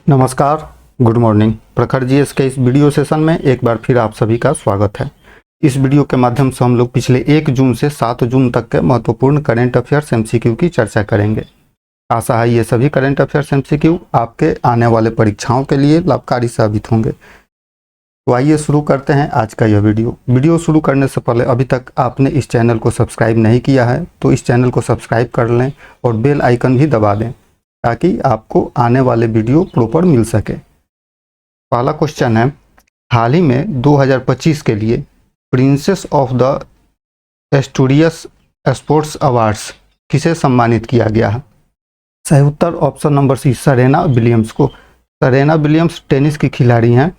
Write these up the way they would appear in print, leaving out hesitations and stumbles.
नमस्कार, good morning. प्रखर GS के इस वीडियो सेशन में एक बार फिर आप सभी का स्वागत है। इस वीडियो के माध्यम से हम लोग पिछले 1 जून से 7 जून तक के महत्वपूर्ण करंट अफेयर्स एमसीक्यू की चर्चा करेंगे। आशा है ये सभी करंट अफेयर्स एमसीक्यू आपके आने वाले परीक्षाओं के लिए लाभकारी साबित होंगे। तो आइए शुरू करते हैं आज का यह वीडियो शुरू करने से पहले अभी तक आपने इस चैनल को सब्सक्राइब नहीं किया है तो इस चैनल को सब्सक्राइब कर लें और बेल आइकन भी दबा दें ताकि आपको आने वाले वीडियो प्रॉपर मिल सके। पहला क्वेश्चन है, हाल ही में 2025 के लिए princess of the Asturias sports awards किसे सम्मानित किया गया है? सही उत्तर option number C, Serena Williams को। सेरेना विलियम्स टेनिस की खिलाड़ी हैं।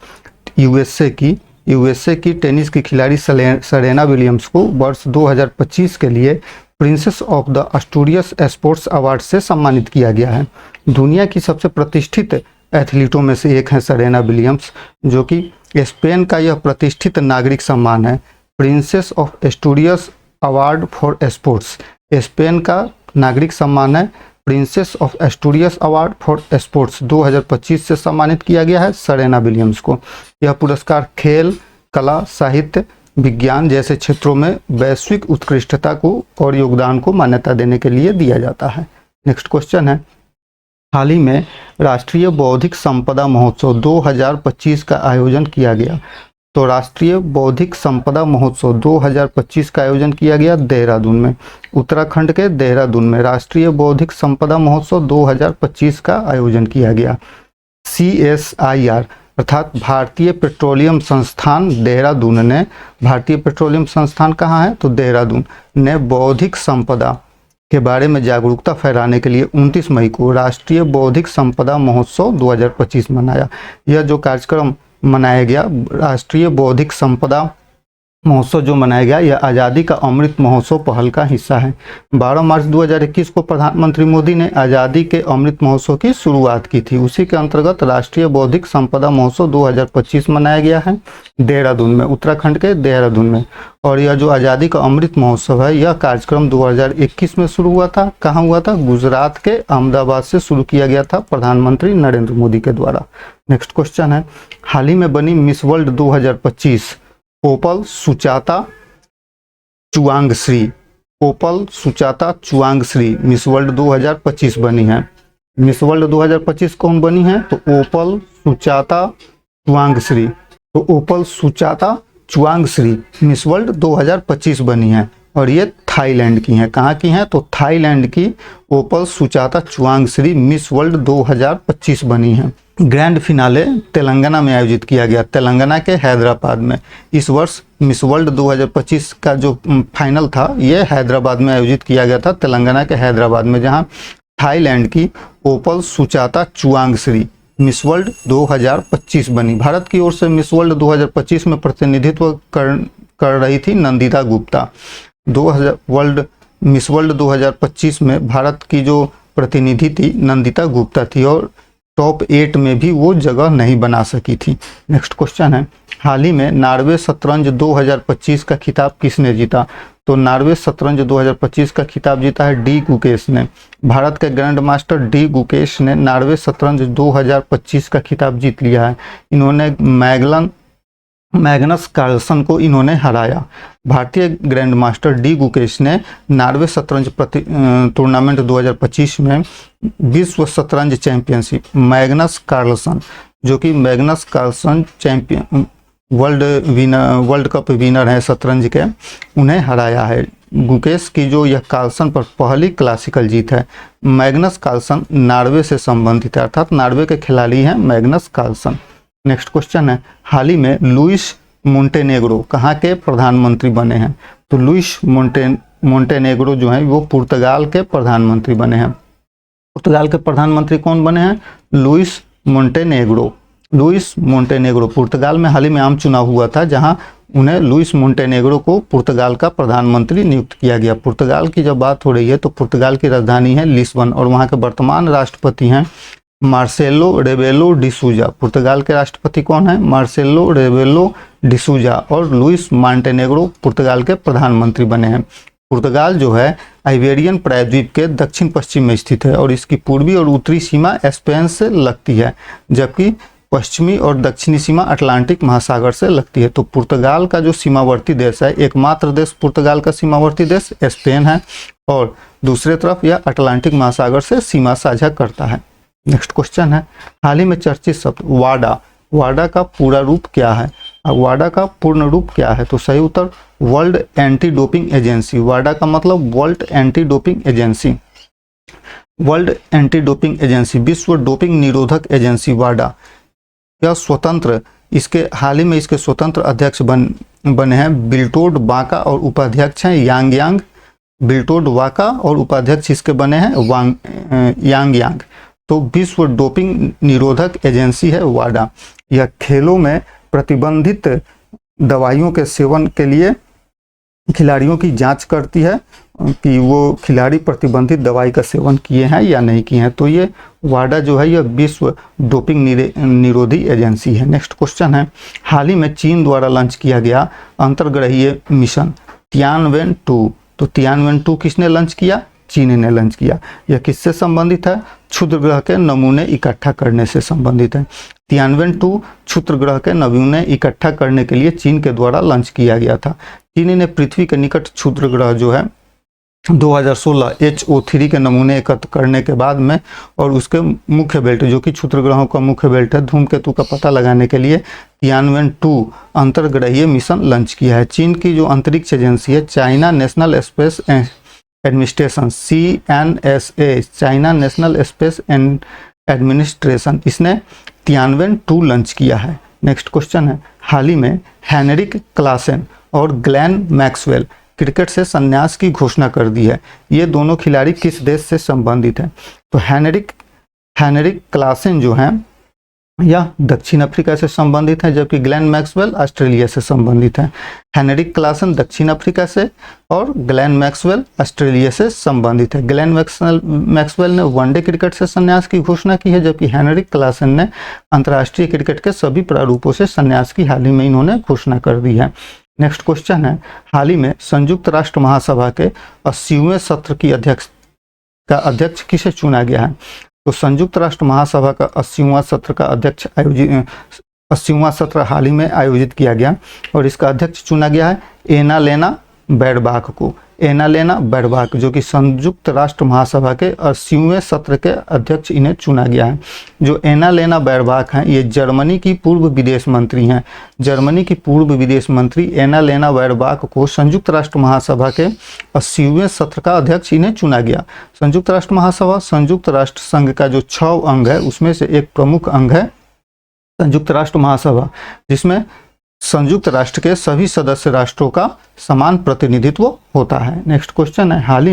यूएसए की टेनिस की खिलाड़ी सेरेना विलियम्स को वर्ष 2025 के लिए princess of the Asturias sports award से सम्मानित किया गया है। दुनिया की सबसे प्रतिष्ठित एथलीटों में से एक है सेरेना विलियम्स, जो कि स्पेन का यह प्रतिष्ठित नागरिक सम्मान है। Princess of Asturias award for sports Spain का नागरिक सम्मान है। Princess of Asturias award for sports 2025 से सम्मानित किया गया है सेरेना विलियम्स को। यह पुरस्कार खेल, कला, साहित्य, विज्ञान जैसे क्षेत्रों में वैश्विक उत्कृष्टता को और योगदान को मान्यता देने के लिए दिया जाता है। नेक्स्ट क्वेश्चन है, हाल ही में राष्ट्रीय बौद्धिक संपदा महोत्सव 2025 का आयोजन किया गया। तो राष्ट्रीय बौद्धिक संपदा महोत्सव 2025 का आयोजन किया गया देहरादून में। उत्तराखंड के देहरादून में राष्ट्रीय बौद्धिक संपदा महोत्सव 2025 का आयोजन किया गया। CSIR अर्थात भारतीय पेट्रोलियम संस्थान देहरादून ने, भारतीय पेट्रोलियम संस्थान कहाँ है तो देहरादून ने बौद्धिक संपदा के बारे में जागरूकता फैलाने के लिए 29 मई को राष्ट्रीय बौद्धिक संपदा महोत्सव 2025 मनाया। यह जो कार्यक्रम मनाया गया, राष्ट्रीय बौद्धिक संपदा महोत्सव जो मनाया गया, यह आज़ादी का अमृत महोत्सव पहल का हिस्सा है। 12 मार्च 2021 को प्रधानमंत्री मोदी ने आज़ादी के अमृत महोत्सव की शुरुआत की थी। उसी के अंतर्गत राष्ट्रीय बौद्धिक संपदा महोत्सव 2025 मनाया गया है देहरादून में, उत्तराखंड के देहरादून में। और यह जो आज़ादी का अमृत महोत्सव है, यह कार्यक्रम 2021 में शुरू हुआ था। कहाँ हुआ था? गुजरात के अहमदाबाद से शुरू किया गया था प्रधानमंत्री नरेंद्र मोदी के द्वारा। नेक्स्ट क्वेश्चन है, हाल ही में बनी मिस वर्ल्ड 2025 पोपल सुचाता चुआंगश्री, पोपल सुचाता चुआंगश्री मिस वर्ल्ड 2025 बनी है। मिस वर्ल्ड 2025 कौन बनी है? तो ओपल सुचाता चुआंगश्री। तो ओपल सुचाता चुआंगश्री मिस वर्ल्ड 2025 बनी है और ये थाईलैंड की हैं। कहाँ की हैं? तो थाईलैंड की ओपल सुचाता चुआंगश्री मिस वर्ल्ड 2025 बनी है। ग्रैंड फिनाले तेलंगाना में आयोजित किया गया, तेलंगाना के हैदराबाद में। इस वर्ष मिस वर्ल्ड 2025 का जो फाइनल था, ये हैदराबाद में आयोजित किया गया था, तेलंगाना के हैदराबाद में, जहां थाईलैंड की ओपल सुचाता चुआंगश्री मिस वर्ल्ड 2025 बनी। भारत की ओर से मिस वर्ल्ड 2025 में प्रतिनिधित्व कर रही थी नंदिता गुप्ता। मिस वर्ल्ड 2025 में भारत की जो प्रतिनिधि थी नंदिता गुप्ता थी और टॉप 8 में भी वो जगह नहीं बना सकी थी। नेक्स्ट क्वेश्चन है, हाल ही में नार्वे शतरंज 2025 का खिताब किसने जीता? तो नार्वे शतरंज 2025 का खिताब जीता है डी गुकेश ने। भारत के ग्रैंड मास्टर डी गुकेश ने नार्वे शतरंज 2025 का खिताब जीत लिया है। इन्होंने मैग्नस कार्लसन को इन्होंने हराया। भारतीय ग्रैंड मास्टर डी गुकेश ने नार्वे शतरंज टूर्नामेंट 2025 में विश्व शतरंज चैंपियनशिप मैग्नस कार्लसन, जो कि Magnus Carlsen champion world cup winner है शतरंज के, उन्हें हराया है। गुकेश की जो यह कार्लसन पर पहली क्लासिकल जीत है। मैग्नस कार्लसन नार्वे से संबंधित है, अर्थात नार्वे के खिलाड़ी हैं मैग्नस कार्लसन। नेक्स्ट क्वेश्चन है, हाल ही में लुइस मोंटेनेग्रो कहाँ के प्रधानमंत्री बने हैं? तो लुइस मोंटेनेग्रो जो है वो पुर्तगाल के प्रधानमंत्री बने हैं। पुर्तगाल के प्रधानमंत्री कौन बने हैं? Luis Montenegro. लुइस मोंटेनेग्रो पुर्तगाल में हाल ही में आम चुनाव हुआ था, जहां उन्हें लुइस मोंटेनेग्रो को पुर्तगाल का प्रधानमंत्री नियुक्त किया गया। पुर्तगाल की जब बात हो रही है तो पुर्तगाल की राजधानी है लिस्बन और वहां के वर्तमान राष्ट्रपति हैं मार्सेलो रेबेलो डिसूजा। पुर्तगाल के राष्ट्रपति कौन है? Marcelo Rebelo D'Souza. और लुइस मोंटेनेग्रो पुर्तगाल के प्रधानमंत्री बने हैं। पुर्तगाल जो है आइबेरियन प्रायद्वीप के दक्षिण पश्चिम में स्थित है और इसकी पूर्वी और उत्तरी सीमा स्पेन से लगती है, जबकि पश्चिमी और दक्षिणी सीमा अटलांटिक महासागर से लगती है। तो पुर्तगाल का जो सीमावर्ती देश है, एकमात्र देश पुर्तगाल का सीमावर्ती देश स्पेन है और दूसरे तरफ यह अटलांटिक महासागर से सीमा साझा करता है। नेक्स्ट क्वेश्चन है, हाल ही में चर्चित शब्द वाडा, वाडा का पूरा रूप क्या है? अब वाडा का पूर्ण रूप क्या है? तो सही उत्तर वर्ल्ड एंटी डोपिंग एजेंसी। वाडा का मतलब world anti doping agency. World anti doping agency, विश्व डोपिंग निरोधक एजेंसी वाडा, यह स्वतंत्र, इसके हाल ही में इसके स्वतंत्र अध्यक्ष बने हैं बिल्टोड बाका और उपाध्यक्ष हैं यांग यांग। बिल्टोड वाका और उपाध्यक्ष इसके बने हैं यांग यांग। तो विश्व डोपिंग निरोधक एजेंसी है वाडा। यह खेलों में प्रतिबंधित दवाइयों के सेवन के लिए खिलाड़ियों की जांच करती है कि वो खिलाड़ी प्रतिबंधित दवाई का सेवन किए हैं या नहीं किए हैं। तो ये वाडा जो है यह विश्व डोपिंग निरोधी एजेंसी है। नेक्स्ट क्वेश्चन है, हाल ही में चीन द्वारा लॉन्च किया गया अंतर्ग्रहीय मिशन तियानवेन-2। तो तियानवेन-2 किसने लॉन्च किया? चीन ने लॉन्च किया। यह किससे संबंधित है? क्षुद्र ग्रह के नमूने इकट्ठा करने से संबंधित है। तियानवेन-2 क्षुद्र ग्रह के नमूने इकट्ठा करने के लिए चीन के द्वारा लॉन्च किया गया था। चीन ने पृथ्वी के निकट क्षुद्र ग्रह जो है 2016 HO3 के नमूने एकत्र करने के बाद में और उसके मुख्य बेल्ट जो कि क्षुद्र ग्रहों का मुख्य बेल्ट है धूमकेतु का पता लगाने के लिए तियानवेन-2 अंतर्ग्रहीय मिशन लॉन्च किया है। चीन की जो अंतरिक्ष एजेंसी है China national space administration CNSA, China national space administration, इसने तियानवेन-2 लॉन्च किया है। नेक्स्ट क्वेश्चन है, हाल ही में हेनरिक क्लासेन और ग्लेन मैक्सवेल क्रिकेट से संन्यास की घोषणा कर दी है। ये दोनों खिलाड़ी किस देश से संबंधित हैं? तो हेनरिक क्लासेन जो हैं यह दक्षिण अफ्रीका से संबंधित है, जबकि ग्लेन मैक्सवेल ऑस्ट्रेलिया से संबंधित है। हेनरिक क्लासेन दक्षिण अफ्रीका से और ग्लेन मैक्सवेल ऑस्ट्रेलिया से संबंधित है। ग्लेन मैक्सवेल ने वनडे क्रिकेट से संन्यास की घोषणा की है, जबकि हेनरिक क्लासेन ने अंतर्राष्ट्रीय क्रिकेट के सभी प्रारूपों से संन्यास की हाल ही में इन्होंने घोषणा कर दी है। नेक्स्ट क्वेश्चन है, हाल ही में संयुक्त राष्ट्र महासभा के 80वें सत्र की अध्यक्ष किसे चुना गया है? तो संयुक्त राष्ट्र महासभा का 80वां सत्र का अध्यक्ष 80वां सत्र हाल ही में आयोजित किया गया और इसका अध्यक्ष चुना गया है एनालेना बैरबाख को। एनालेना बैरबाख जो कि संयुक्त राष्ट्र महासभा के 80वें सत्र के अध्यक्ष इन्हें चुना गया है। जो एनालेना बैरबाख हैं ये जर्मनी की पूर्व विदेश मंत्री हैं। जर्मनी की पूर्व विदेश मंत्री एनालेना बैरबाख को संयुक्त राष्ट्र महासभा के 80वें सत्र का अध्यक्ष इन्हें चुना गया। संयुक्त राष्ट्र महासभा संयुक्त राष्ट्र संघ का जो 6 अंग है उसमें से एक प्रमुख अंग है संयुक्त राष्ट्र महासभा, जिसमें संयुक्त राष्ट्र के सभी सदस्य राष्ट्रों का समान प्रतिनिधित्व होता है। नेक्स्ट क्वेश्चन है, हाल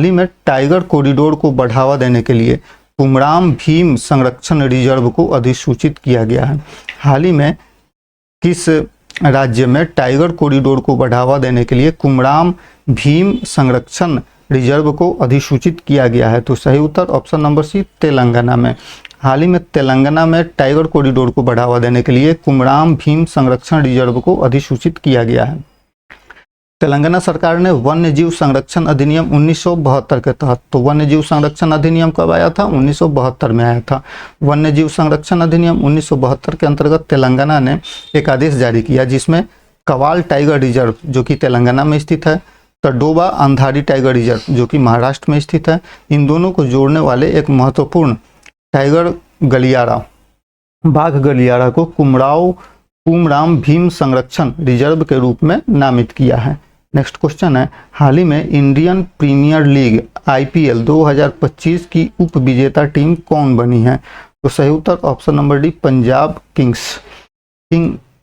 ही में टाइगर कॉरिडोर को बढ़ावा देने के लिए कुमराम भीम संरक्षण रिजर्व को अधिसूचित किया गया है। हाल ही में किस राज्य में टाइगर कॉरिडोर को बढ़ावा देने के लिए कुमराम भीम संरक्षण रिजर्व को अधिसूचित किया गया है? तो सही उत्तर ऑप्शन नंबर सी तेलंगाना में। हाल ही में तेलंगाना में टाइगर कॉरिडोर को बढ़ावा देने के लिए कुमराम भीम संरक्षण रिजर्व को अधिसूचित किया गया है। तेलंगाना सरकार ने वन्यजीव संरक्षण अधिनियम 1972 के तहत, तो वन्यजीव संरक्षण अधिनियम कब आया था? 1972 में आया था। वन्यजीव संरक्षण अधिनियम 1972 के अंतर्गत तेलंगाना ने एक आदेश जारी किया जिसमें कवाल टाइगर रिजर्व जो कि तेलंगाना में स्थित है, तडोबा अंधारी टाइगर रिजर्व जो कि महाराष्ट्र में स्थित है, इन दोनों को जोड़ने वाले एक महत्वपूर्ण टाइगर गलियारा बाघ गलियारा को कुमराम भीम संरक्षण रिजर्व के रूप में नामित किया है। नेक्स्ट क्वेश्चन है, हाल ही में इंडियन प्रीमियर लीग IPL 2025 की उप विजेता टीम कौन बनी है? तो सही उत्तर option number D Punjab Kings.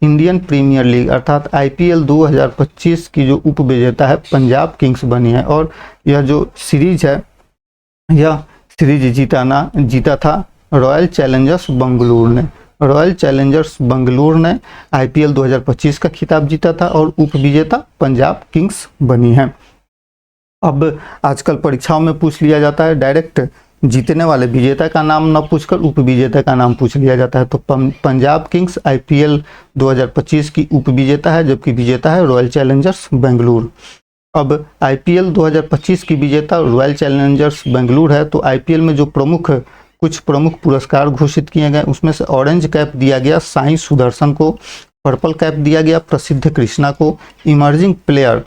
Indian Premier League अर्थात IPL 2025 की जो उप विजेता है पंजाब किंग्स बनी है और यह जो सीरीज है यह सीरीज जीता था रॉयल चैलेंजर्स बेंगलुरु ने। रॉयल चैलेंजर्स बेंगलुरु ने IPL 2025 का खिताब जीता था और उप विजेता पंजाब किंग्स बनी है। अब आजकल परीक्षाओं में पूछ लिया जाता है डायरेक्ट जीतने वाले विजेता का नाम न पूछकर उप विजेता का नाम पूछ लिया जाता है। तो पंजाब किंग्स IPL 2025 की उप विजेता है, जबकि विजेता है रॉयल चैलेंजर्स बेंगलुरु। अब आईपीएल 2025 की विजेता रॉयल चैलेंजर्स बेंगलुरु है। तो आईपीएल में जो कुछ प्रमुख पुरस्कार घोषित किए गए, उसमें से ऑरेंज कैप दिया गया साई सुदर्शन को, पर्पल कैप दिया गया प्रसिद्ध कृष्णा को, इमर्जिंग प्लेयर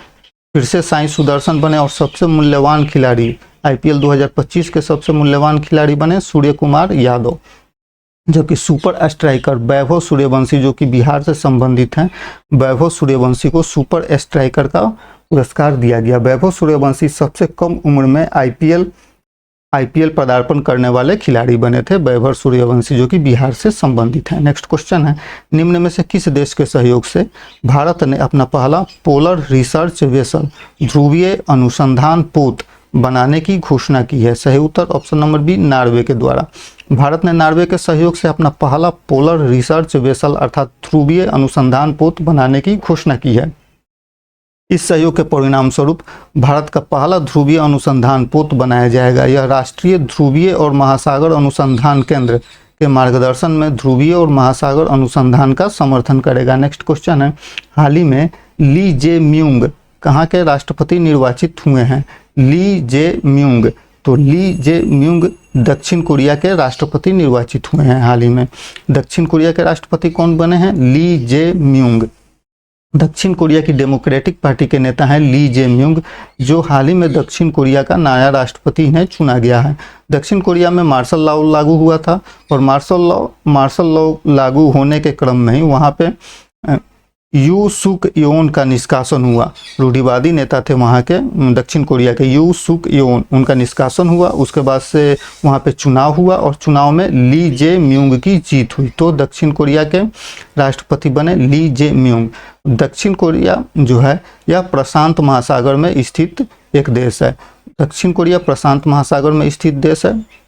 फिर से साई सुदर्शन बने, और सबसे मूल्यवान खिलाड़ी आईपीएल 2025 के सबसे मूल्यवान खिलाड़ी बने सूर्य कुमार यादव। जबकि सुपर स्ट्राइकर वैभव सूर्यवंशी, जो कि बिहार से संबंधित हैं, वैभव सूर्यवंशी को सुपर स्ट्राइकर का पुरस्कार दिया गया। वैभव सूर्यवंशी सबसे कम उम्र में आईपीएल पदार्पण करने वाले खिलाड़ी बने थे, वैभव सूर्यवंशी, जो कि बिहार से संबंधित हैं। नेक्स्ट क्वेश्चन है, निम्न में से किस देश के सहयोग से भारत ने अपना पहला पोलर रिसर्च वेसल ध्रुवीय अनुसंधान पोत बनाने की घोषणा की है? सही उत्तर ऑप्शन नंबर बी, नॉर्वे के द्वारा। भारत ने नॉर्वे के सहयोग से अपना पहला पोलर रिसर्च वेसल अर्थात ध्रुवीय अनुसंधान पोत बनाने की घोषणा की है। इस सहयोग के परिणाम स्वरूप भारत का पहला ध्रुवीय अनुसंधान पोत बनाया जाएगा। यह राष्ट्रीय ध्रुवीय और महासागर अनुसंधान केंद्र के मार्गदर्शन में ध्रुवीय और महासागर अनुसंधान का समर्थन करेगा। नेक्स्ट क्वेश्चन है, हाल ही में ली जे म्यूंग कहाँ के राष्ट्रपति निर्वाचित हुए हैं? ली जे म्यूंग, तो ली जे म्यूंग दक्षिण कोरिया के राष्ट्रपति निर्वाचित हुए हैं हाल ही में। दक्षिण कोरिया के राष्ट्रपति कौन बने हैं? ली जे म्यूंग। दक्षिण कोरिया की डेमोक्रेटिक पार्टी के नेता हैं ली जे म्यूंग, जो हाल ही में दक्षिण कोरिया का नया राष्ट्रपति इन्हें चुना गया है। दक्षिण कोरिया में मार्शल लॉ लागू हुआ था, और मार्शल लॉ लागू होने के क्रम में ही वहाँ पे यू सुक योन का निष्कासन हुआ। रूढ़िवादी नेता थे वहाँ के दक्षिण कोरिया के यू सुक योन, उनका निष्कासन हुआ। उसके बाद से वहाँ पे चुनाव हुआ, और चुनाव में ली जे म्यूंग की जीत हुई, तो दक्षिण कोरिया के राष्ट्रपति बने ली जे म्यूंग। दक्षिण कोरिया जो है यह प्रशांत महासागर में स्थित एक देश है। दक्षिण कोरिया प्रशांत महासागर में स्थित देश है।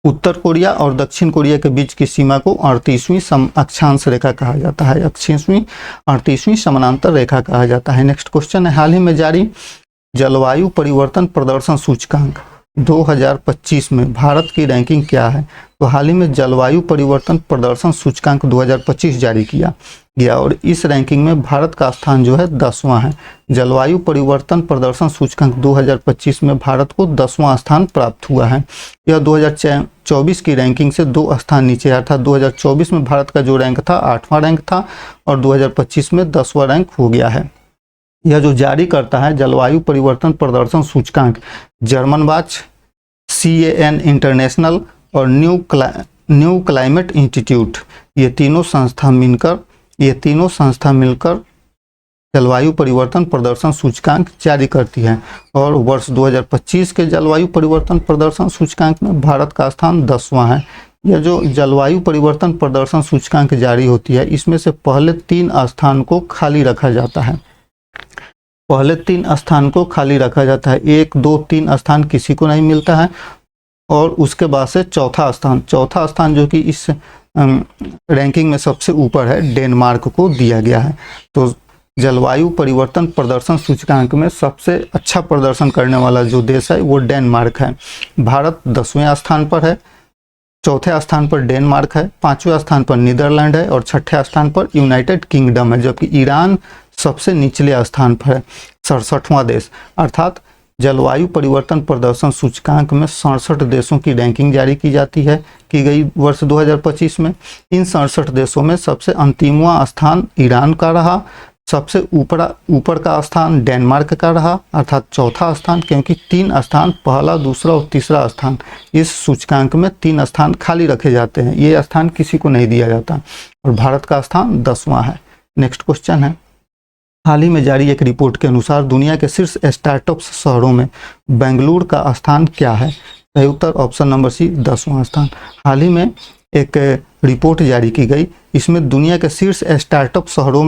उत्तर कोरिया और दक्षिण कोरिया के बीच की सीमा को 38वीं अक्षांश रेखा कहा जाता है। 38वीं समानांतर रेखा कहा जाता है। नेक्स्ट क्वेश्चन है, हाल ही में जारी जलवायु परिवर्तन प्रदर्शन सूचकांक 2025 में भारत की रैंकिंग क्या है? तो हाल ही में जलवायु परिवर्तन प्रदर्शन सूचकांक 2025 जारी किया गया, और इस रैंकिंग में भारत का स्थान जो है 10वां है। जलवायु परिवर्तन प्रदर्शन सूचकांक 2025 में भारत को 10वां स्थान प्राप्त हुआ है। यह 2024 की रैंकिंग से 2 स्थान नीचे है, अर्थात 2024 में भारत का जो रैंक था 8वां रैंक था, और 2025 में 10वां रैंक हो गया है। यह जो जारी करता है जलवायु परिवर्तन प्रदर्शन सूचकांक जर्मन वाच, CAN इंटरनेशनल और न्यू क्लाइमेट इंस्टीट्यूट, ये तीनों संस्था मिलकर जलवायु परिवर्तन प्रदर्शन सूचकांक जारी करती है। और वर्ष 2025 के जलवायु परिवर्तन प्रदर्शन सूचकांक में भारत का स्थान 10वां है। यह जो जलवायु परिवर्तन प्रदर्शन सूचकांक जारी होती है, इसमें से पहले 3 स्थान को खाली रखा जाता है। पहले 3 स्थान को खाली रखा जाता है, 1, 2, 3 स्थान किसी को नहीं मिलता है, और उसके बाद से चौथा स्थान जो कि इस रैंकिंग में सबसे ऊपर है, डेनमार्क को दिया गया है। तो जलवायु परिवर्तन प्रदर्शन सूचकांक में सबसे अच्छा प्रदर्शन करने वाला जो देश है वो डेनमार्क है। भारत 10वें स्थान पर है, चौथे स्थान पर डेनमार्क है, 5वें स्थान पर नीदरलैंड है, और 6ठे स्थान पर यूनाइटेड किंगडम है। जबकि ईरान सबसे निचले स्थान पर है, 67वां देश। अर्थात जलवायु परिवर्तन प्रदर्शन सूचकांक में 67 देशों की रैंकिंग जारी की गई वर्ष 2025 में। इन 67 देशों में सबसे अंतिमवां स्थान ईरान का रहा, सबसे ऊपर का स्थान डेनमार्क का रहा, अर्थात चौथा स्थान, क्योंकि 3 स्थान, पहला, दूसरा और तीसरा स्थान, इस सूचकांक में 3 स्थान खाली रखे जाते हैं, ये स्थान किसी को नहीं दिया जाता, और भारत का स्थान 10वां है। नेक्स्ट क्वेश्चन है, हाल ही में जारी एक रिपोर्ट के अनुसार दुनिया के शीर्ष स्टार्टअप शहरों में बेंगलुरु का स्थान क्या है? सही उत्तर ऑप्शन नंबर सी, 10वां स्थान। हाल ही में एक रिपोर्ट जारी की गई, इसमें दुनिया के शीर्ष स्टार्टअप शहरों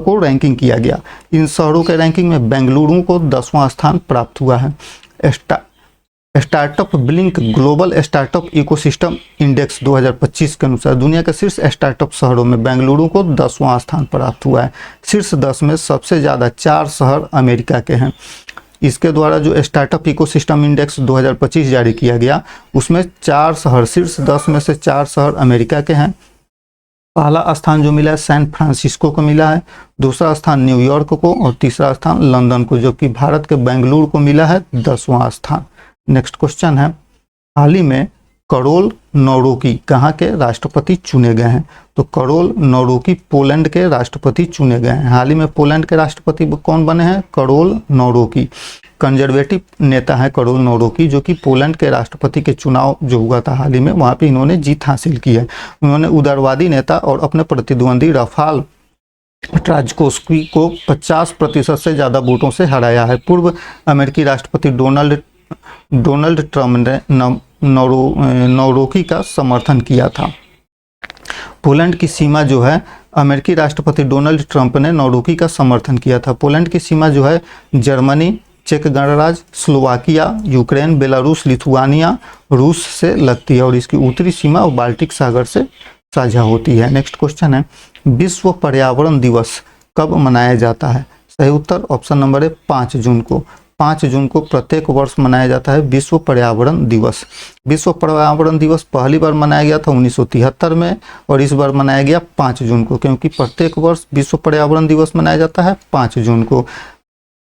को रैंकिंग किया गया। इन शहरों के रैंकिंग में बेंगलुरु को 10वां स्थान प्राप्त हुआ है। Startup blink global startup ecosystem index 2025 के अनुसार दुनिया के शीर्ष स्टार्टअप शहरों में बेंगलुरु को 10वां स्थान प्राप्त हुआ है। शीर्ष 10 में सबसे ज़्यादा 4 शहर अमेरिका के हैं। इसके द्वारा जो स्टार्टअप इकोसिस्टम इंडेक्स 2025 जारी किया गया, उसमें 4 शहर, शीर्ष 10 में से 4 शहर अमेरिका के हैं, पहला स्थान जो मिला है सैन फ्रांसिस्को को मिला है, दूसरा स्थान न्यूयॉर्क को और तीसरा स्थान लंदन को, जो कि भारत के बेंगलुरु को मिला है 10वां स्थान। नेक्स्ट क्वेश्चन है, हाल ही में करोल नौरोकी कहाँ के राष्ट्रपति चुने गए हैं? तो करोल नौरोकी पोलैंड के राष्ट्रपति चुने गए हैं। हाल ही में पोलैंड के राष्ट्रपति कौन बने हैं? करोल नौरोकी। कंजर्वेटिव नेता है करोल नौरोकी, जो कि पोलैंड के राष्ट्रपति के चुनाव जो हुआ था हाल ही में, वहाँ पे इन्होंने जीत हासिल की है। उन्होंने उदारवादी नेता और अपने प्रतिद्वंदी राफाल ट्राजकोस्की को 50% से ज़्यादा वोटों से हराया है। पूर्व अमेरिकी राष्ट्रपति डोनाल्ड ट्रम्प ने नौरोकी का समर्थन किया था। पोलैंड की सीमा जो है, अमेरिकी राष्ट्रपति डोनाल्ड ट्रंप ने नौरोकी का समर्थन किया था। पोलैंड की सीमा जो है जर्मनी, चेक गणराज्य, स्लोवाकिया, यूक्रेन, बेलारूस, लिथुआनिया, रूस से लगती है और इसकी उत्तरी सीमा बाल्टिक सागर से साझा होती है। नेक्स्ट क्वेश्चन है, विश्व पर्यावरण दिवस कब मनाया जाता है? सही उत्तर ऑप्शन नंबर है 5 जून को। 5 जून को प्रत्येक वर्ष मनाया जाता है विश्व पर्यावरण दिवस। विश्व पर्यावरण दिवस पहली बार मनाया गया था 1973 में और इस बार मनाया गया 5 जून को, क्योंकि प्रत्येक वर्ष विश्व पर्यावरण दिवस मनाया जाता है 5 जून को।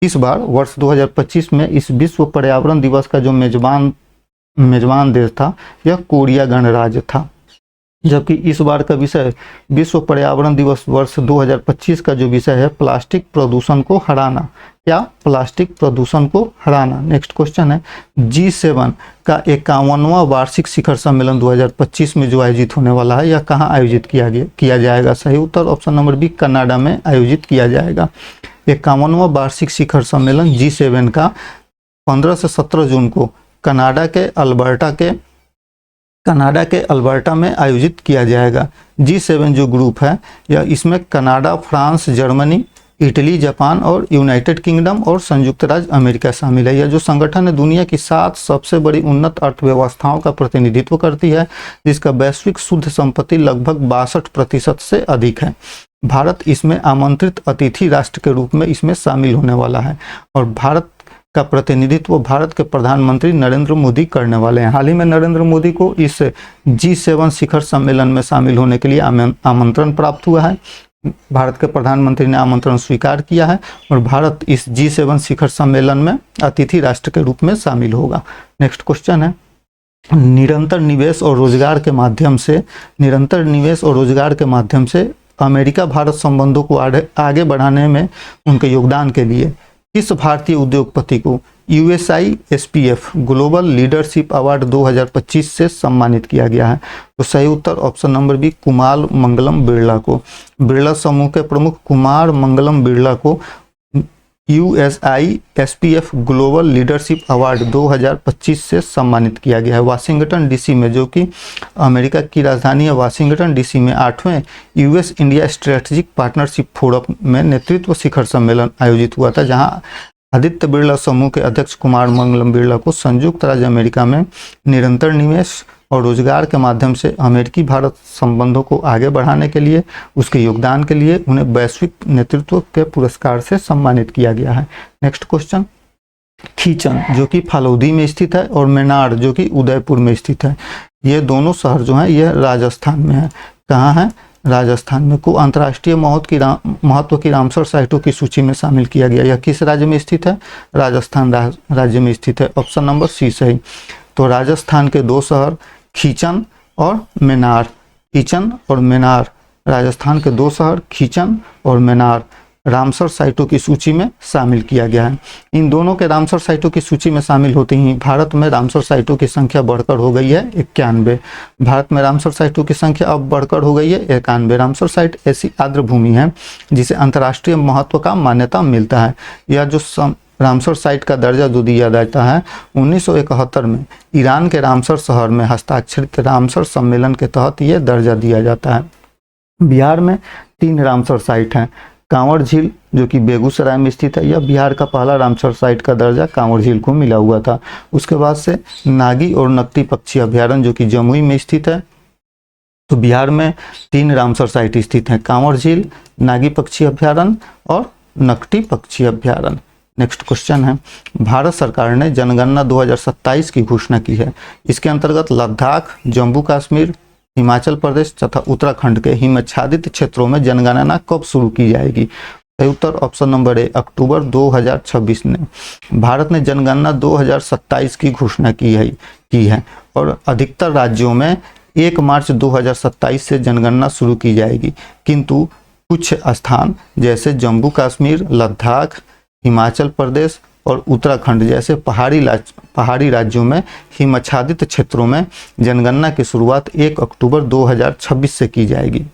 इस बार वर्ष 2025 में इस विश्व पर्यावरण दिवस का जो मेजबान देश था यह कोरिया गणराज्य था, जबकि इस बार का विषय विश्व पर्यावरण दिवस वर्ष 2025 का जो विषय है प्लास्टिक प्रदूषण को हराना। क्या? प्लास्टिक प्रदूषण को हराना। नेक्स्ट क्वेश्चन है, G7 का 51वां वार्षिक शिखर सम्मेलन 2025 में जो आयोजित होने वाला है, यह कहाँ आयोजित किया जाएगा? सही उत्तर ऑप्शन नंबर बी, कनाडा में आयोजित किया जाएगा। 51वां वार्षिक शिखर सम्मेलन G7 का 15 से 17 जून को कनाडा के अल्बर्टा में आयोजित किया जाएगा। G7 जो ग्रुप है यह इसमें Canada, France, Germany, Italy, Japan और यूनाइटेड किंगडम और संयुक्त राज्य अमेरिका शामिल है। यह जो संगठन है दुनिया की 7 सबसे बड़ी उन्नत अर्थव्यवस्थाओं का प्रतिनिधित्व करती है, जिसका वैश्विक शुद्ध संपत्ति लगभग 62% से अधिक है। भारत इसमें आमंत्रित अतिथि राष्ट्र के रूप में इसमें शामिल होने वाला है और भारत का प्रतिनिधित्व भारत के प्रधानमंत्री नरेंद्र मोदी करने वाले हैं। हाल ही में नरेंद्र मोदी को इस G7 शिखर सम्मेलन में शामिल होने के लिए आमंत्रण प्राप्त हुआ है। भारत के प्रधानमंत्री ने आमंत्रण स्वीकार किया है और भारत इस G7 शिखर सम्मेलन में अतिथि राष्ट्र के रूप में शामिल होगा। नेक्स्ट क्वेश्चन है, निरंतर निवेश और रोजगार के माध्यम से अमेरिका भारत संबंधों को आगे बढ़ाने में उनके योगदान के लिए किस भारतीय उद्योगपति को USISPF ग्लोबल लीडरशिप अवार्ड 2025 से सम्मानित किया गया है? तो सही उत्तर option number B, Kumar Mangalam Birla को। बिरला समूह के प्रमुख कुमार मंगलम बिरला को USISPF ग्लोबल लीडरशिप अवार्ड 2025 से सम्मानित किया गया है। वाशिंगटन डीसी में, जो कि अमेरिका की राजधानी है वाशिंगटन डीसी में, 8वें US India strategic partnership forum में नेतृत्व शिखर सम्मेलन आयोजित हुआ था, जहां आदित्य बिरला समूह के अध्यक्ष कुमार मंगलम बिरला को संयुक्त राज्य अमेरिका में निरंतर निवेश और रोजगार के माध्यम से अमेरिकी भारत संबंधों को आगे बढ़ाने के लिए उसके योगदान के लिए उन्हें वैश्विक नेतृत्व के पुरस्कार से सम्मानित किया गया है। नेक्स्ट क्वेश्चन, खीचन जो कि फालौदी में स्थित है और मेनार जो कि उदयपुर में स्थित है, ये दोनों शहर जो हैं ये राजस्थान में है। कहाँ है? राजस्थान में। को अंतर्राष्ट्रीय महत्व की रामसर साइटों की सूची में शामिल किया गया। यह किस राज्य में स्थित है? राजस्थान राज्य में स्थित है। ऑप्शन नंबर सी सही। तो राजस्थान के 2 शहर खीचन और मेनार, खीचन और मेनार, राजस्थान के 2 शहर खीचन और मेनार रामसर साइटों की सूची में शामिल किया गया है। इन दोनों के रामसर साइटों की सूची में शामिल होते ही भारत में रामसर साइटों की संख्या बढ़कर हो गई है 91। भारत में रामसर साइटों की संख्या अब बढ़कर हो गई है 91। रामसर साइट ऐसी आर्द्र भूमि है जिसे अंतर्राष्ट्रीय महत्व का मान्यता मिलता है। यह जो रामसर साइट का दर्जा जो दिया जाता है 1971 में ईरान के रामसर शहर में हस्ताक्षरित रामसर सम्मेलन के तहत ये दर्जा दिया जाता है। बिहार में 3 रामसर साइट हैं। कांवर झील जो कि बेगूसराय में स्थित है, यह बिहार का पहला रामसर साइट का दर्जा कांवर झील को मिला हुआ था। उसके बाद से नागी और नकटी पक्षी अभ्यारण्य जो कि जमुई में स्थित है। तो बिहार में 3 रामसर साइट स्थित हैं, कांवर झील, नागी पक्षी अभ्यारण्य और नकटी पक्षी अभ्यारण्य। नेक्स्ट क्वेश्चन है, भारत सरकार ने जनगणना 2027 की घोषणा की है। इसके अंतर्गत लद्दाख, जम्मू कश्मीर, हिमाचल प्रदेश तथा उत्तराखंड के हिमच्छादित क्षेत्रों में जनगणना कब शुरू की जाएगी? सही उत्तर ऑप्शन नंबर ए अक्टूबर 2026 में। भारत ने जनगणना 2027 की घोषणा की है और अधिकतर राज्यों में 1 मार्च 2027 से जनगणना शुरू की जाएगी, किंतु कुछ स्थान जैसे जम्मू कश्मीर, लद्दाख, हिमाचल प्रदेश और उत्तराखंड जैसे पहाड़ी राज्यों में हिमच्छादित क्षेत्रों में जनगणना की शुरुआत 1 अक्टूबर 2026 से की जाएगी।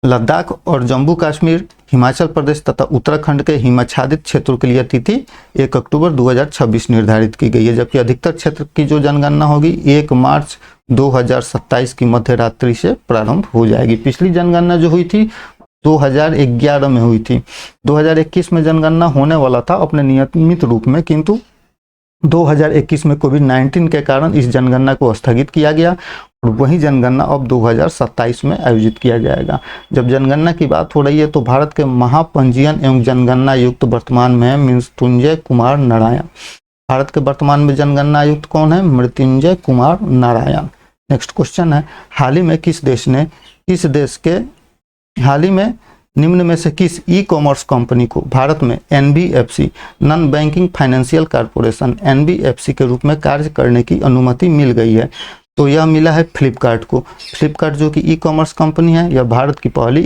लद्दाख और जम्मू कश्मीर, हिमाचल प्रदेश तथा उत्तराखंड के हिमच्छादित क्षेत्रों के लिए तिथि 1 अक्टूबर 2026 निर्धारित की गई है, जबकि अधिकतर क्षेत्र की जो जनगणना होगी 1 मार्च 2027 की मध्य रात्रि से प्रारंभ हो जाएगी। पिछली जनगणना जो हुई थी 2011 में हुई थी। 2021 में जनगणना होने वाला था अपने नियमित रूप में, किंतु 2021 में कोविड-19 के कारण इस जनगणना को स्थगित किया गया और वही जनगणना अब 2027 में आयोजित किया जाएगा। जब जनगणना की बात हो रही है तो भारत के महापंजीयन एवं जनगणना आयुक्त वर्तमान में है मृत्युंजय कुमार नारायण। भारत के वर्तमान में जनगणना आयुक्त कौन है? मृत्युंजय कुमार नारायण। नेक्स्ट क्वेश्चन है, हाल ही में निम्न में से किस ई कॉमर्स कंपनी को भारत में NBFC non banking financial corporation NBFC के रूप में कार्य करने की अनुमति मिल गई है? तो यह मिला है फ्लिपकार्ट को। फ्लिपकार्ट जो कि ई कॉमर्स कंपनी है, यह भारत में पहली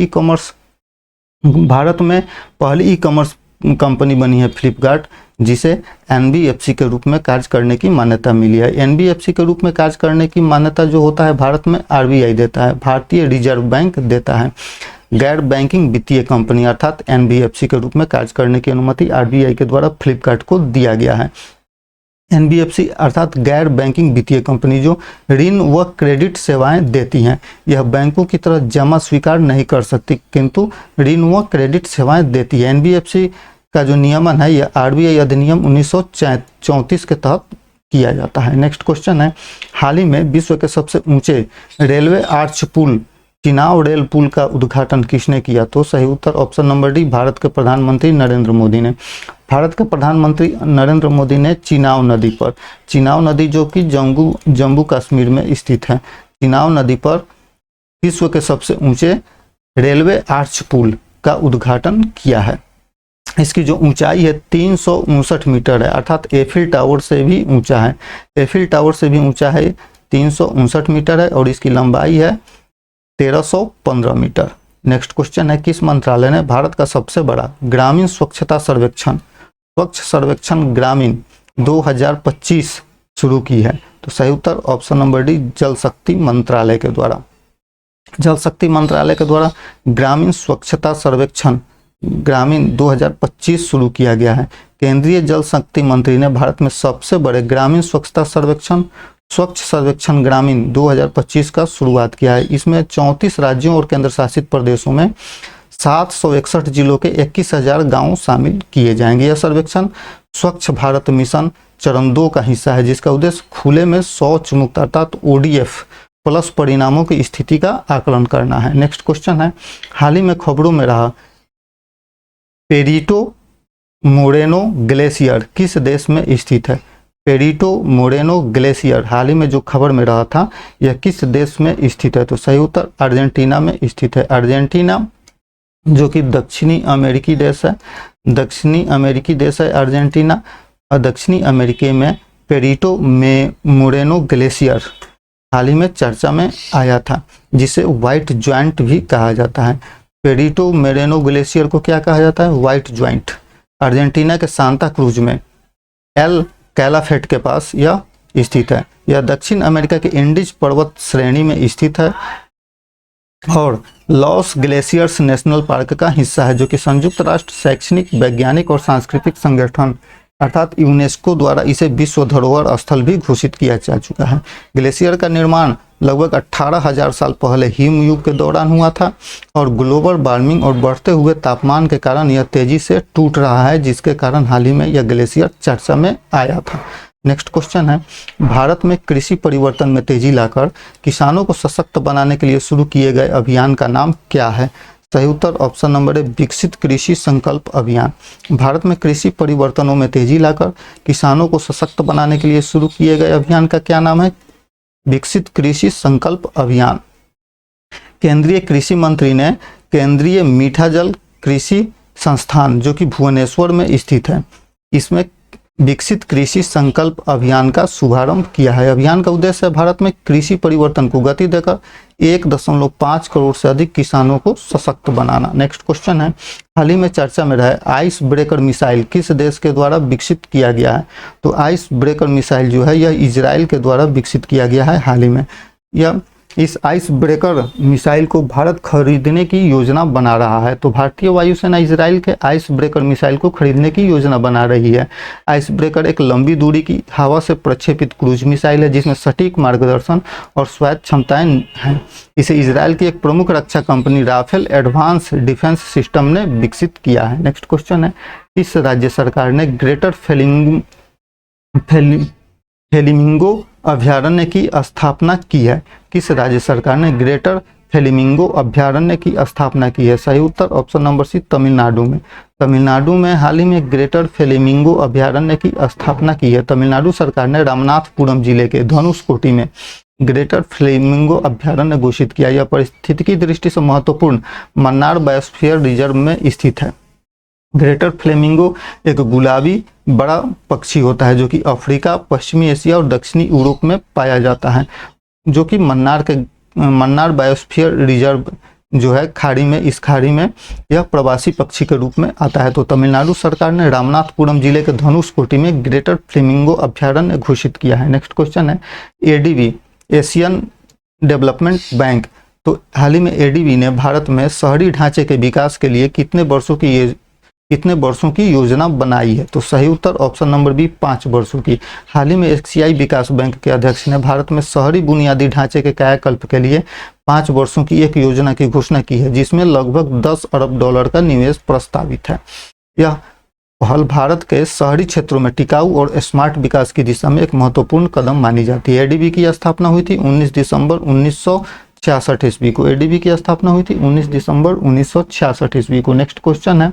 ई कॉमर्स कंपनी बनी है फ्लिपकार्ट, जिसे एनबीएफसी के रूप में कार्य करने की मान्यता मिली है। एनबीएफसी के रूप में कार्य करने की मान्यता जो होता है भारत में आरबीआई देता है, भारतीय रिजर्व बैंक देता है। गैर बैंकिंग वित्तीय कंपनी अर्थात एनबीएफसी के रूप में कार्य करने की अनुमति आरबीआई के द्वारा फ्लिपकार्ट को दिया गया है। एनबीएफसी अर्थात गैर बैंकिंग वित्तीय कंपनी जो ऋण व क्रेडिट सेवाएं देती हैं। यह बैंकों की तरह जमा स्वीकार नहीं कर सकती, किंतु ऋण व क्रेडिट सेवाएं देती है। एनबीएफसी का जो नियमन है यह आरबीआई अधिनियम 1934 के तहत किया जाता है। नेक्स्ट क्वेश्चन है, हाल ही में विश्व के सबसे ऊंचे रेलवे आर्च पुल चिनाव रेल पुल का उद्घाटन किसने किया? तो सही उत्तर ऑप्शन नंबर डी भारत के प्रधानमंत्री नरेंद्र मोदी ने। भारत के प्रधानमंत्री नरेंद्र मोदी ने चिनाव नदी जो कि जम्मू कश्मीर में स्थित है, चिनाव नदी पर विश्व के सबसे ऊंचे रेलवे आर्च पुल का उद्घाटन किया है। इसकी जो ऊंचाई है 359 मीटर है, अर्थात एफिल टावर से भी ऊंचा है। एफिल टावर से भी ऊंचा है, 359 मीटर है और इसकी लंबाई है 1315 मीटर। नेक्स्ट क्वेश्चन है, किस मंत्रालय ने भारत का सबसे बड़ा ग्रामीण स्वच्छता सर्वेक्षण ग्रामीण 2025 शुरू की है? तो सही उत्तर ऑप्शन नंबर डी जल शक्ति मंत्रालय के द्वारा। जल शक्ति मंत्रालय के द्वारा ग्रामीण स्वच्छता सर्वेक्षण ग्रामीण 2025 शुरू किया गया है। केंद्रीय जल शक्ति मंत्री ने भारत में सबसे बड़े ग्रामीण स्वच्छता स्वच्छ सर्वेक्षण ग्रामीण 2025 का शुरुआत किया है। इसमें 34 राज्यों और केंद्र शासित प्रदेशों में 761 जिलों के 21,000 गांव शामिल किए जाएंगे। यह सर्वेक्षण स्वच्छ भारत मिशन चरण 2 का हिस्सा है, जिसका उद्देश्य खुले में शौच मुक्त अर्थात ओडीएफ प्लस परिणामों की स्थिति का आकलन करना है। नेक्स्ट क्वेश्चन है, हाल ही में खबरों में रहा पेरिटो मोरेनो ग्लेशियर किस देश में स्थित है? पेरिटो मोरेनो ग्लेशियर हाल ही में जो खबर में रहा था यह किस देश में स्थित है? तो सही उत्तर अर्जेंटीना में स्थित है। अर्जेंटीना जो कि दक्षिणी अमेरिकी देश है अर्जेंटीना, और दक्षिणी अमेरिका में पेरिटो मोरेनो ग्लेशियर हाल ही में चर्चा में आया था, जिसे व्हाइट ज्वाइंट भी कहा जाता है। पेरिटो मोरेनो ग्लेशियर को क्या कहा जाता है? White joint. अर्जेंटीना के सांता क्रूज में एल कैलाफेट के पास यह स्थित है। यह दक्षिण अमेरिका के इंडीज पर्वत श्रेणी में स्थित है और लॉस ग्लेशियर्स नेशनल पार्क का हिस्सा है, जो कि संयुक्त राष्ट्र शैक्षणिक, वैज्ञानिक और सांस्कृतिक संगठन अर्थात यूनेस्को द्वारा इसे विश्व धरोहर स्थल भी घोषित किया जा चुका है। ग्लेशियर का निर्माण लगभग 18,000 साल पहले हिमयुग के दौरान हुआ था और ग्लोबल वार्मिंग और बढ़ते हुए तापमान के कारण यह तेजी से टूट रहा है, जिसके कारण हाल ही में यह ग्लेशियर चर्चा में आया था। नेक्स्ट क्वेश्चन है, भारत में कृषि परिवर्तन में तेजी लाकर किसानों को सशक्त बनाने के लिए शुरू किए गए अभियान का नाम क्या है? सही उत्तर ऑप्शन नंबर ए विकसित कृषि संकल्प अभियान। भारत में कृषि परिवर्तनों में तेजी लाकर किसानों को सशक्त बनाने के लिए शुरू किए गए अभियान का क्या नाम है? विकसित कृषि संकल्प अभियान। केंद्रीय कृषि मंत्री ने केंद्रीय मीठा जल कृषि संस्थान जो कि भुवनेश्वर में स्थित है, इसमें विकसित कृषि संकल्प अभियान का शुभारंभ किया है। अभियान का उद्देश्य है भारत में कृषि परिवर्तन को गति देकर 1.5 करोड़ से अधिक किसानों को सशक्त बनाना। नेक्स्ट क्वेश्चन है, हाल ही में चर्चा में रहा आइस ब्रेकर मिसाइल किस देश के द्वारा विकसित किया गया है? तो आइस ब्रेकर मिसाइल जो है यह इजराइल के द्वारा विकसित किया गया है हाल ही में। यह इस आइस ब्रेकर मिसाइल को भारत खरीदने की योजना बना रहा है। तो भारतीय वायुसेना इजराइल के आइस ब्रेकर मिसाइल को खरीदने की योजना बना रही है। आइस ब्रेकर एक लंबी दूरी की हवा से प्रक्षेपित क्रूज मिसाइल है जिसमें सटीक मार्गदर्शन और स्वायत्त क्षमताएं हैं। इसे इजराइल की एक प्रमुख रक्षा company Rafael advance defence system ने विकसित किया है। नेक्स्ट क्वेश्चन है, किस राज्य सरकार ने ग्रेटर फ्लेमिंगो अभयारण्य की स्थापना की है? किस राज्य सरकार ने ग्रेटर फ्लेमिंगो अभयारण्य की स्थापना की है? सही उत्तर ऑप्शन नंबर सी, तमिलनाडु में। तमिलनाडु में हाल ही में ग्रेटर फ्लेमिंगो अभयारण्य की स्थापना की है। तमिलनाडु सरकार ने रामनाथपुरम जिले के धनुषकोटी में ग्रेटर फ्लेमिंगो अभयारण्य घोषित किया। यह पारिस्थितिकी दृष्टि से महत्वपूर्ण मन्नार बायोस्फीयर रिजर्व में स्थित है। ग्रेटर फ्लेमिंगो एक गुलाबी बड़ा पक्षी होता है जो कि अफ्रीका, पश्चिमी एशिया और दक्षिणी यूरोप में पाया जाता है, जो कि मन्नार बायोस्फीयर रिजर्व जो है खाड़ी में, इस खाड़ी में यह प्रवासी पक्षी के रूप में आता है। तो तमिलनाडु सरकार ने रामनाथपुरम जिले के धनुषकोटी में ग्रेटर फ्लेमिंगो अभयारण्य घोषित किया है। नेक्स्ट क्वेश्चन है, एडीबी एशियन डेवलपमेंट बैंक, तो हाल ही में एडीबी ने भारत में शहरी ढांचे के विकास के लिए कितने वर्षों की योजना बनाई है? तो सही उत्तर ऑप्शन नंबर बी, 5 वर्षों की। हाल ही में एशियाई विकास बैंक के अध्यक्ष ने भारत में शहरी बुनियादी ढांचे के कायाकल्प के लिए 5 वर्षों की एक योजना की घोषणा की है जिसमें लगभग 10 अरब डॉलर का निवेश प्रस्तावित है। यह पहल भारत के शहरी क्षेत्रों में टिकाऊ और स्मार्ट विकास की दिशा में एक महत्वपूर्ण कदम मानी जाती है। एडीबी की स्थापना हुई थी 19 दिसंबर 1966 ईस्वी को। एडीबी की स्थापना हुई थी 19 दिसंबर 1966 ईस्वी को। नेक्स्ट क्वेश्चन है,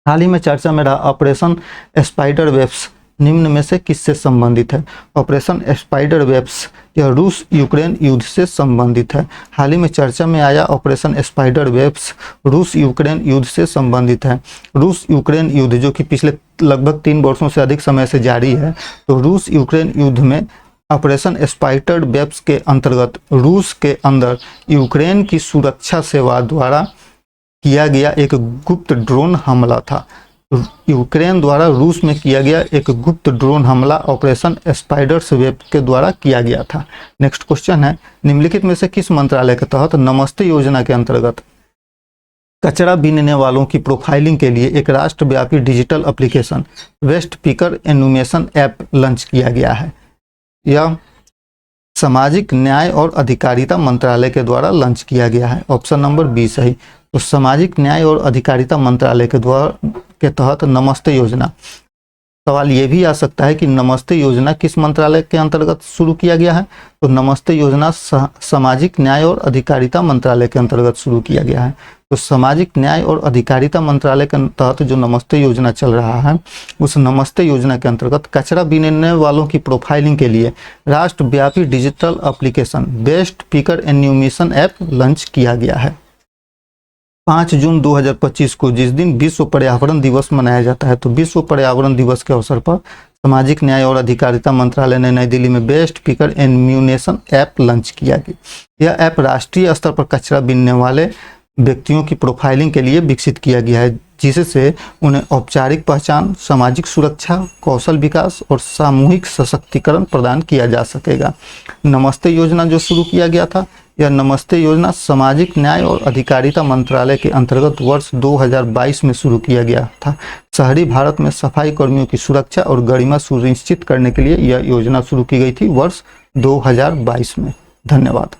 हाल ही में चर्चा में रहा ऑपरेशन स्पाइडर वेब्स निम्न में से किससे संबंधित है? ऑपरेशन स्पाइडर वेब्स यह रूस यूक्रेन युद्ध से संबंधित है। हाल ही में चर्चा में आया ऑपरेशन स्पाइडर वेब्स रूस यूक्रेन युद्ध से संबंधित है। रूस यूक्रेन युद्ध जो कि पिछले लगभग 3 वर्षों से अधिक समय से जारी है, तो रूस यूक्रेन युद्ध में ऑपरेशन स्पाइडर वेब्स के अंतर्गत रूस के अंदर यूक्रेन की सुरक्षा सेवा द्वारा किया गया एक गुप्त ड्रोन हमला था। यूक्रेन द्वारा रूस में किया गया एक गुप्त ड्रोन हमला ऑपरेशन स्पाइडर्स वेब के द्वारा किया गया था। नेक्स्ट क्वेश्चन है, निम्नलिखित में से किस मंत्रालय के तहत नमस्ते योजना के अंतर्गत कचरा बीनने वालों की प्रोफाइलिंग के लिए एक राष्ट्रव्यापी digital application waste picker enumeration app launch किया गया है? यह सामाजिक न्याय और अधिकारिता मंत्रालय के द्वारा लॉन्च किया गया है। ऑप्शन नंबर बी सही। तो सामाजिक न्याय और अधिकारिता मंत्रालय के तहत नमस्ते योजना, सवाल ये भी आ सकता है कि नमस्ते योजना किस मंत्रालय के अंतर्गत शुरू किया गया है? तो नमस्ते योजना सामाजिक न्याय और अधिकारिता मंत्रालय के अंतर्गत शुरू किया गया है। तो सामाजिक न्याय और अधिकारिता मंत्रालय के तहत जो नमस्ते योजना चल रहा है, उस नमस्ते योजना के अंतर्गत कचरा बीनने वालों की प्रोफाइलिंग के लिए राष्ट्रव्यापी digital application best picker enumeration app launch किया गया है। 5 जून 2025 को जिस दिन विश्व पर्यावरण दिवस मनाया जाता है, तो विश्व पर्यावरण दिवस के अवसर पर सामाजिक न्याय और अधिकारिता मंत्रालय ने नई दिल्ली में best picker enumeration app launch किया गया। यह ऐप राष्ट्रीय स्तर पर कचरा बीनने वाले व्यक्तियों की प्रोफाइलिंग के लिए विकसित किया गया है, जिससे उन्हें औपचारिक पहचान, सामाजिक सुरक्षा, कौशल विकास और सामूहिक सशक्तिकरण प्रदान किया जा सकेगा। नमस्ते योजना जो शुरू किया गया था, यह नमस्ते योजना सामाजिक न्याय और अधिकारिता मंत्रालय के अंतर्गत वर्ष 2022 में शुरू किया गया था। शहरी भारत में सफाई कर्मियों की सुरक्षा और गरिमा सुनिश्चित करने के लिए यह योजना शुरू की गई थी वर्ष 2022 में। धन्यवाद।